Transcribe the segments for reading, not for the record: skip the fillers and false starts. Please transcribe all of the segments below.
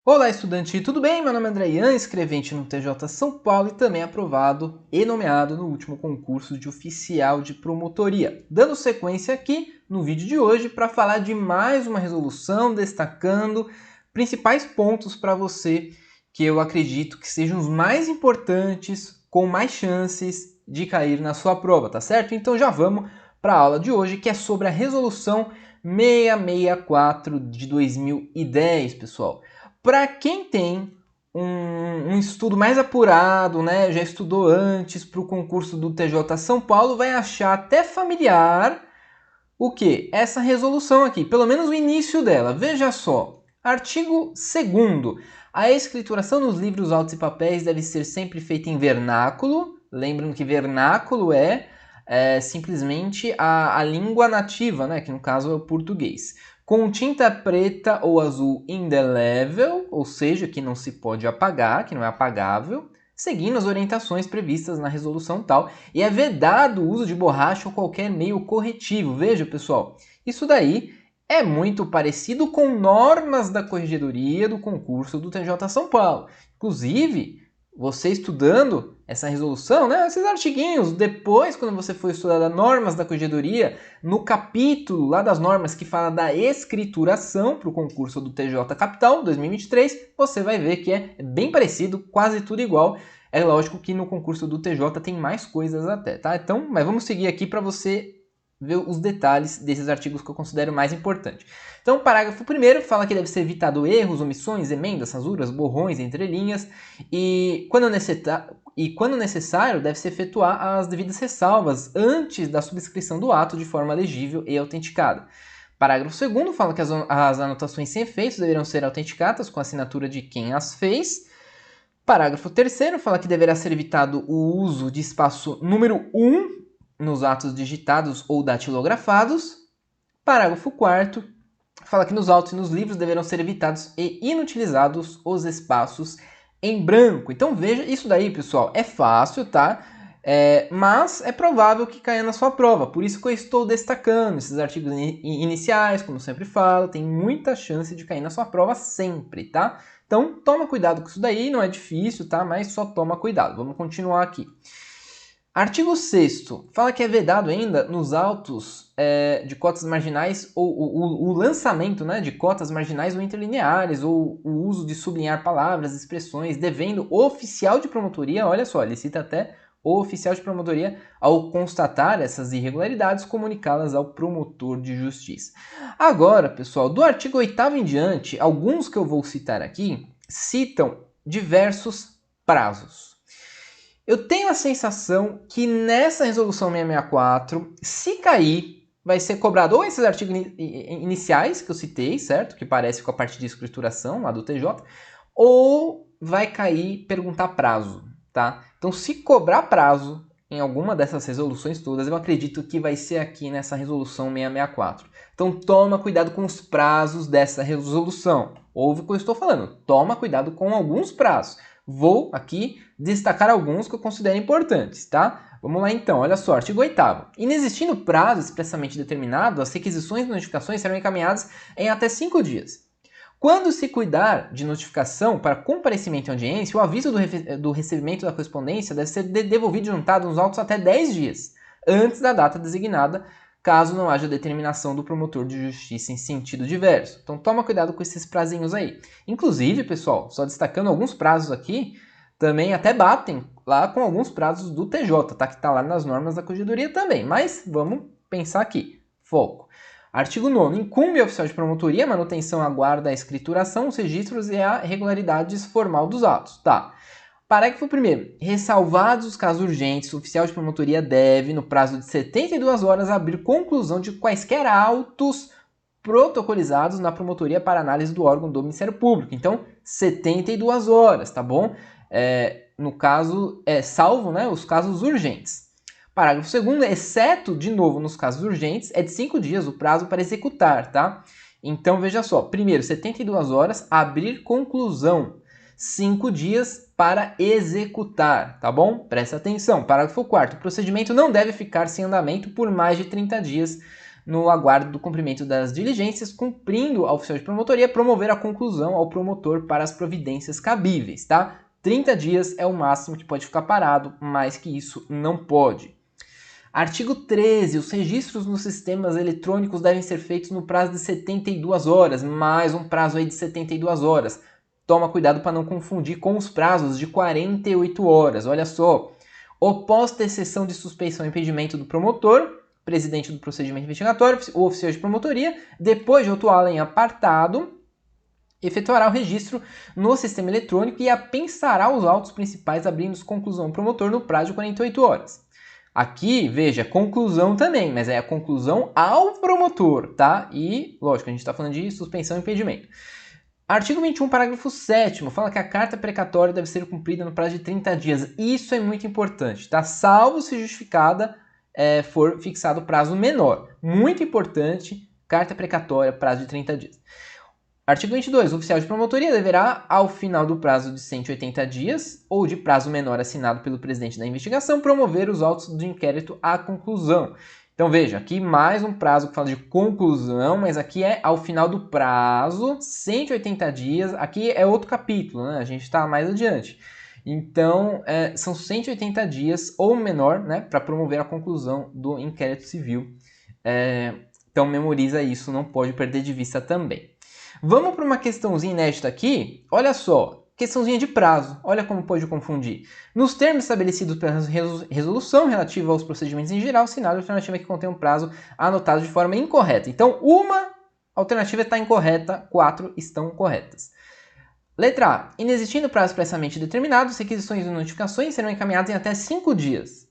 Olá, estudante, tudo bem? Meu nome é André Ian, escrevente no TJ São Paulo e também aprovado e nomeado no último concurso de oficial de promotoria. Dando sequência aqui no vídeo de hoje para falar de mais uma resolução, destacando principais pontos para você que eu acredito que sejam os mais importantes, com mais chances de cair na sua prova, tá certo? Então já vamos para a aula de hoje, que é sobre a resolução 664 de 2010, pessoal. Para quem tem um estudo mais apurado, né, já estudou antes para o concurso do TJ São Paulo, vai achar até familiar o que? Essa resolução aqui, pelo menos o início dela. Veja só, artigo 2º. A escrituração nos livros, autos e papéis deve ser sempre feita em vernáculo. Lembrando que vernáculo é simplesmente a língua nativa, né, que no caso é o português. Com tinta preta ou azul indelével, ou seja, que não se pode apagar, que não é apagável, seguindo as orientações previstas na resolução tal, e é vedado o uso de borracha ou qualquer meio corretivo. Veja, pessoal, isso daí é muito parecido com normas da corregedoria do concurso do TJ São Paulo. Inclusive, você estudando essa resolução, né, esses artiguinhos, depois quando você for estudar as normas da corregedoria, no capítulo lá das normas que fala da escrituração para o concurso do TJ Capital 2023, você vai ver que é bem parecido, quase tudo igual. É lógico que no concurso do TJ tem mais coisas até, tá? Então, mas vamos seguir aqui para você ver os detalhes desses artigos que eu considero mais importantes. Então, o parágrafo 1º fala que deve ser evitado erros, omissões, emendas, rasuras, borrões, entrelinhas e quando necessário, deve-se efetuar as devidas ressalvas antes da subscrição do ato de forma legível e autenticada. Parágrafo 2º fala que as anotações sem efeitos deverão ser autenticadas com a assinatura de quem as fez. Parágrafo 3º fala que deverá ser evitado o uso de espaço número 1 nos atos digitados ou datilografados. Parágrafo 4º fala que nos autos e nos livros deverão ser evitados e inutilizados os espaços em branco. Então veja, isso daí, pessoal, é fácil, tá? Mas é provável que caia na sua prova. Por isso que eu estou destacando esses artigos iniciais, como eu sempre falo, tem muita chance de cair na sua prova sempre, tá? Então toma cuidado com isso daí, não é difícil, tá? Mas só toma cuidado. Vamos continuar aqui. Artigo 6º fala que é vedado ainda nos autos de cotas marginais ou o lançamento, né, de cotas marginais ou interlineares ou o uso de sublinhar palavras, expressões, devendo o oficial de promotoria, olha só, ele cita até o oficial de promotoria, ao constatar essas irregularidades, comunicá-las ao promotor de justiça. Agora, pessoal, do artigo 8º em diante, alguns que eu vou citar aqui citam diversos prazos. Eu tenho a sensação que nessa resolução 664, se cair, vai ser cobrado ou esses artigos iniciais que eu citei, certo? Que parece com a parte de escrituração lá do TJ, ou vai cair perguntar prazo, tá? Então, se cobrar prazo em alguma dessas resoluções todas, eu acredito que vai ser aqui nessa resolução 664. Então, toma cuidado com os prazos dessa resolução. Ouve o que eu estou falando. Toma cuidado com alguns prazos. Vou aqui destacar alguns que eu considero importantes, tá? Vamos lá então, olha só, artigo 8º. Inexistindo prazo expressamente determinado, as requisições e notificações serão encaminhadas em até 5 dias. Quando se cuidar de notificação para comparecimento em audiência, o aviso do recebimento da correspondência deve ser devolvido e juntado nos autos até 10 dias, antes da data designada, caso não haja determinação do promotor de justiça em sentido diverso. Então toma cuidado com esses prazinhos aí. Inclusive, pessoal, só destacando alguns prazos aqui, também até batem lá com alguns prazos do TJ, tá? Que tá lá nas normas da corregedoria também. Mas vamos pensar aqui. Foco. Artigo 9º. Incumbe ao oficial de promotoria a manutenção, a guarda, a escrituração, os registros e a regularidades formal dos atos. Tá. Parágrafo 1º. Ressalvados os casos urgentes, o oficial de promotoria deve, no prazo de 72 horas, abrir conclusão de quaisquer autos protocolizados na promotoria para análise do órgão do Ministério Público. Então, 72 horas, tá bom? No caso, salvo, né, os casos urgentes. Parágrafo 2º, exceto, de novo, nos casos urgentes, é de 5 dias o prazo para executar, tá? Então, veja só. Primeiro, 72 horas, abrir conclusão. 5 dias para executar, tá bom? Presta atenção. Parágrafo 4º, o procedimento não deve ficar sem andamento por mais de 30 dias, no aguardo do cumprimento das diligências, cumprindo ao oficial de promotoria promover a conclusão ao promotor para as providências cabíveis, tá? 30 dias é o máximo que pode ficar parado, mais que isso não pode. Artigo 13. Os registros nos sistemas eletrônicos devem ser feitos no prazo de 72 horas, mais um prazo aí de 72 horas. Toma cuidado para não confundir com os prazos de 48 horas. Olha só. Oposta exceção de suspeição e impedimento do promotor, presidente do procedimento investigatório, ou oficial de promotoria, depois de autuá-la em apartado, efetuará o registro no sistema eletrônico e apensará os autos principais, abrindo conclusão ao promotor no prazo de 48 horas. Aqui, veja, conclusão também, mas é a conclusão ao promotor, tá? E, lógico, a gente está falando de suspensão e impedimento. Artigo 21, parágrafo 7º, fala que a carta precatória deve ser cumprida no prazo de 30 dias. Isso é muito importante, tá? Salvo se justificada for fixado prazo menor. Muito importante, carta precatória, prazo de 30 dias. Artigo 22. O oficial de promotoria deverá, ao final do prazo de 180 dias ou de prazo menor assinado pelo presidente da investigação, promover os autos do inquérito à conclusão. Então veja, aqui mais um prazo que fala de conclusão, mas aqui é ao final do prazo, 180 dias. Aqui é outro capítulo, né? A gente está mais adiante. Então, são 180 dias ou menor, né, para promover a conclusão do inquérito civil. Então memoriza isso, não pode perder de vista também. Vamos para uma questãozinha inédita aqui. Olha só, questãozinha de prazo. Olha como pode confundir. Nos termos estabelecidos pela resolução relativa aos procedimentos em geral, assinale a alternativa que contém um prazo anotado de forma incorreta. Então, uma alternativa está incorreta, 4 estão corretas. Letra A. Inexistindo prazo expressamente determinado, as requisições e notificações serão encaminhadas em até 5 dias.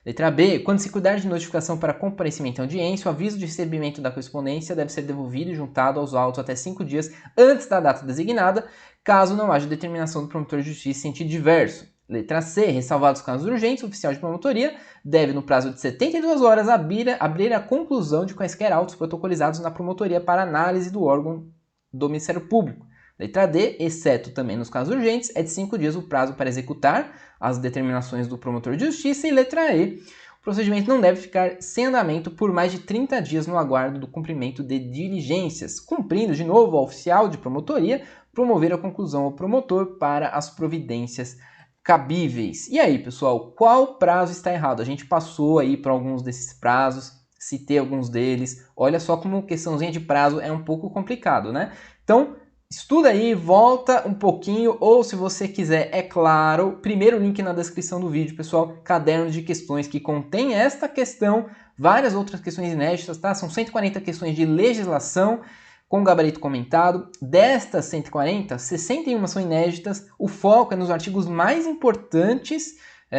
Letra B. Quando se cuidar de notificação para comparecimento em audiência, o aviso de recebimento da correspondência deve ser devolvido e juntado aos autos até 5 dias antes da data designada, caso não haja determinação do promotor de justiça em sentido diverso. Letra C. Ressalvados os casos urgentes, o oficial de promotoria deve, no prazo de 72 horas, abrir a conclusão de quaisquer autos protocolizados na promotoria para análise do órgão do Ministério Público. Letra D, exceto também nos casos urgentes, é de 5 dias o prazo para executar as determinações do promotor de justiça. E letra E, o procedimento não deve ficar sem andamento por mais de 30 dias no aguardo do cumprimento de diligências, cumprindo de novo ao oficial de promotoria promover a conclusão ao promotor para as providências cabíveis. E aí, pessoal, qual prazo está errado? A gente passou aí por alguns desses prazos, citei alguns deles. Olha só como questãozinha de prazo é um pouco complicado, né? Então, estuda aí, volta um pouquinho, ou se você quiser, é claro, primeiro link na descrição do vídeo, pessoal, caderno de questões que contém esta questão, várias outras questões inéditas, tá? São 140 questões de legislação com gabarito comentado. Destas 140, 61 são inéditas, o foco é nos artigos mais importantes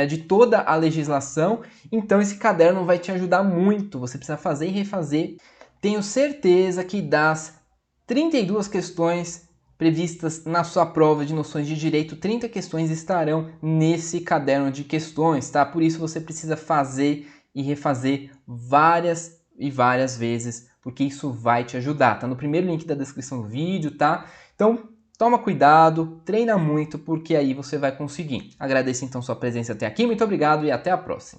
de toda a legislação, então esse caderno vai te ajudar muito, você precisa fazer e refazer. Tenho certeza que das 32 questões previstas na sua prova de noções de direito, 30 questões estarão nesse caderno de questões, tá? Por isso você precisa fazer e refazer várias e várias vezes, porque isso vai te ajudar. Tá no primeiro link da descrição do vídeo, tá? Então, toma cuidado, treina muito, porque aí você vai conseguir. Agradeço então sua presença até aqui, muito obrigado e até a próxima.